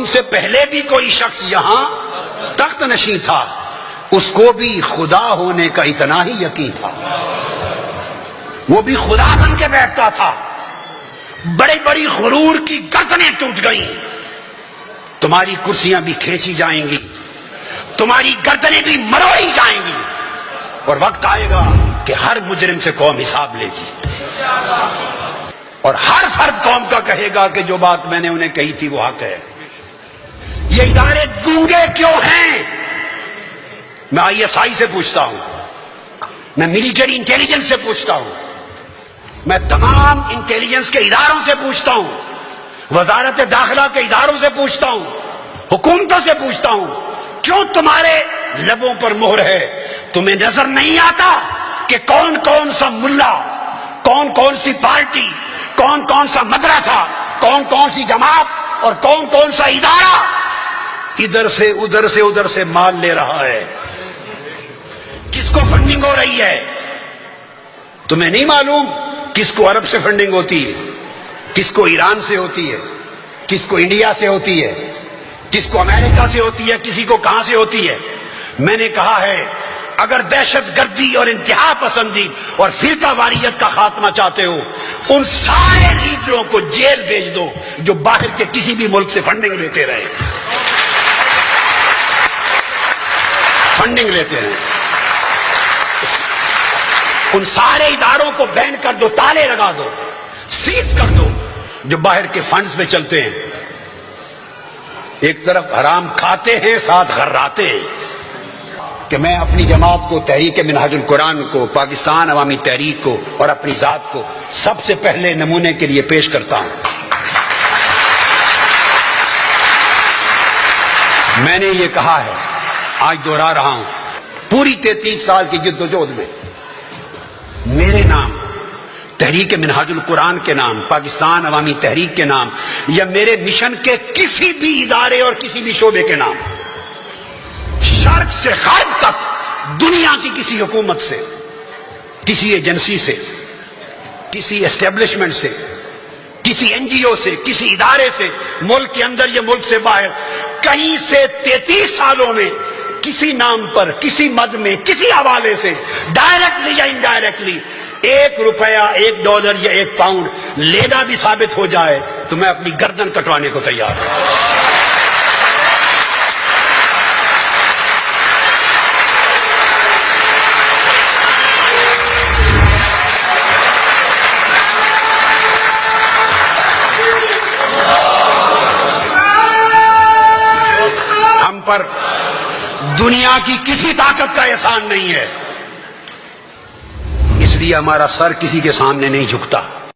تم سے پہلے بھی کوئی شخص یہاں تخت نشین تھا، اس کو بھی خدا ہونے کا اتنا ہی یقین تھا، وہ بھی خدا بن کے بیٹھتا تھا۔ بڑی بڑی غرور کی گردنیں ٹوٹ گئیں، تمہاری کرسیاں بھی کھینچی جائیں گی، تمہاری گردنیں بھی مروڑی جائیں گی، اور وقت آئے گا کہ ہر مجرم سے قوم حساب لے گی، اور ہر فرد قوم کا کہے گا کہ جو بات میں نے انہیں کہی تھی وہ حق ہے۔ یہ ادارے گونگے کیوں ہیں؟ میں آئی ایس آئی سے پوچھتا ہوں، میں ملٹری انٹیلیجنس سے پوچھتا ہوں، میں تمام انٹیلیجنس کے اداروں سے پوچھتا ہوں، وزارت داخلہ کے اداروں سے پوچھتا ہوں، حکومتوں سے پوچھتا ہوں، کیوں تمہارے لبوں پر مہر ہے؟ تمہیں نظر نہیں آتا کہ کون کون سا ملا، کون کون سی پارٹی، کون کون سا مدرسہ، کون کون سی جماعت اور کون کون سا ادارہ ادھر سے ادھر سے مال لے رہا ہے؟ کس کو فنڈنگ ہو رہی ہے؟ تمہیں نہیں معلوم کس کو عرب سے فنڈنگ ہوتی ہے، کس کو ایران سے ہوتی ہے، کس کو انڈیا سے ہوتی ہے، کس کو امریکہ سے ہوتی ہے، کسی کو کہاں سے ہوتی ہے؟ میں نے کہا ہے اگر دہشت گردی اور انتہا پسندی اور فرقہ واریت کا خاتمہ چاہتے ہو، ان سارے لیڈروں کو جیل بھیج دو جو باہر کے کسی بھی ملک سے فنڈنگ لیتے رہے، فنڈنگ لیتے ہیں۔ ان سارے اداروں کو بین کر دو، تالے لگا دو، سیز کر دو جو باہر کے فنڈز میں چلتے ہیں۔ ایک طرف حرام کھاتے ہیں، ساتھ غراتے ہیں۔ کہ میں اپنی جماعت کو، تحریک منہاج القرآن کو، پاکستان عوامی تحریک کو اور اپنی ذات کو سب سے پہلے نمونے کے لیے پیش کرتا ہوں۔ میں نے یہ کہا ہے، آج دوہرا رہا ہوں، پوری 33 سال کی جدوجہد میں میرے نام، تحریک منہاج القرآن کے نام، پاکستان عوامی تحریک کے نام، یا میرے مشن کے کسی بھی ادارے اور کسی بھی شعبے کے نام، شرق سے غرب تک دنیا کی کسی حکومت سے، کسی ایجنسی سے، کسی اسٹیبلشمنٹ سے، کسی این جی او سے، کسی ادارے سے، ملک کے اندر یا ملک سے باہر، کہیں سے 33 سالوں میں کسی نام پر، کسی مد میں، کسی حوالے سے ڈائریکٹلی یا انڈائریکٹلی $1، $1 یا £1 لینا بھی ثابت ہو جائے تو میں اپنی گردن کٹوانے کو تیار ہوں۔ ہم پر دنیا کی کسی طاقت کا احسان نہیں ہے، اس لیے ہمارا سر کسی کے سامنے نہیں جھکتا۔